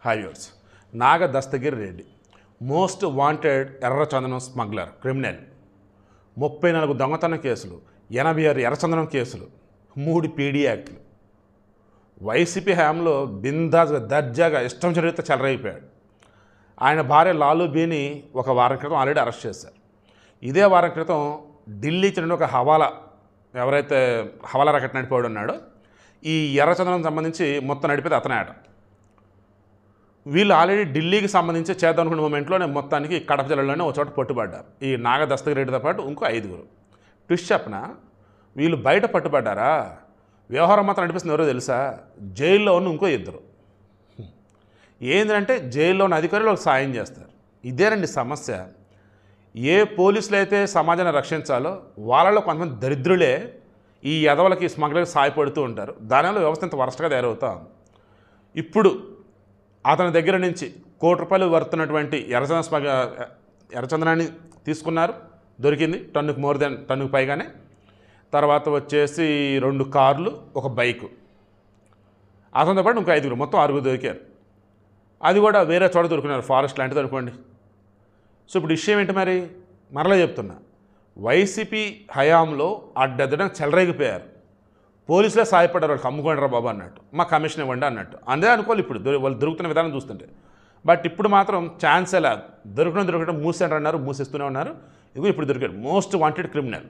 హైవ్యూర్స్ నాగ Dastagiri Reddy most wanted ఎర్రచందనం smuggler criminal 34 దొంగతనం కేసులు 86 ఎర్రచందనం కేసులు 3 పీడీ యాక్ట్లు వైసీపీ హయాంలో బిందాస్గా దర్జాగా ఇష్టం జరిగితే చెలరైపోయాడు. ఆయన భార్య లాలూబీని ఒక వారం క్రితం ఆల్రెడీ అరెస్ట్ చేశారు. ఇదే వారం క్రితం ఢిల్లీకి చెందిన ఒక ఎవరైతే హవాలా రాకెట్ నడిపేవాడు ఉన్నాడో ఈ ఎర్రచందనం సంబంధించి మొత్తం నడిపేది అతనే ఆట. వీళ్ళు ఆల్రెడీ ఢిల్లీకి సంబంధించి చేద్దామనుకున్న మూమెంట్లోనే మొత్తానికి కడప జిల్లాలోనే ఒక చోట పట్టుబడ్డారు. ఈ నాగ దస్తగిరి రెడ్డితో పాటు ఇంకో 5. ట్విస్ట్ చెప్పన వీళ్ళు బయట పట్టుబడ్డారా, వ్యవహారం మాత్రం నడిపిస్తుంది ఎవరో తెలుసా? జైల్లో ఉన్న ఇంకో 2. ఏంటంటే జైల్లో ఉన్న అధికారులు వాళ్ళకి సాయం చేస్తారు. ఇదేనండి సమస్య. ఏ పోలీసులు అయితే సమాజాన్ని రక్షించాలో వాళ్ళలో కొంతమంది దరిద్రులే ఈ ఎదవలకి స్మగ్లర్కి సాయపడుతూ ఉంటారు. దానివల్ల వ్యవస్థ ఇంత వరస్ట్గా తయారవుతాం. ఇప్పుడు అతని దగ్గర నుంచి ₹1 కోటి వర్తున్నటువంటి ఎర్రచందనాన్ని తీసుకున్నారు, దొరికింది. టన్నుకు పైగానే. తర్వాత వచ్చేసి 2 కార్లు, ఒక బైకు, అతనితో పాటు ఇంకో 5, మొత్తం 6 దొరికారు. అది కూడా వేరే చోట దొరికినారు, ఫారెస్ట్ లాంటిది అనుకోండి. సో ఇప్పుడు విషయం ఏంటి మరి? మరలా చెప్తున్నా, వైసీపీ హయాంలో అడ్డెద్దడం చెలరేగిపోయారు. పోలీసులే సాయపడ్డారు, వాళ్ళకి అమ్ముకోండిరా బాబు అన్నట్టు, మా కమిషన్ ఇవ్వండి అన్నట్టు. అందే అనుకోవాలి ఇప్పుడు వాళ్ళు దొరుకుతున్న విధానం చూస్తుంటే. బట్ ఇప్పుడు మాత్రం ఛాన్సే లేదు. దొరకడం మూసేంటారు అన్నారు, మూసేస్తూనే ఉన్నారు. ఇదిగో ఇప్పుడు దొరికాడు మోస్ట్ వాంటెడ్ క్రిమినల్.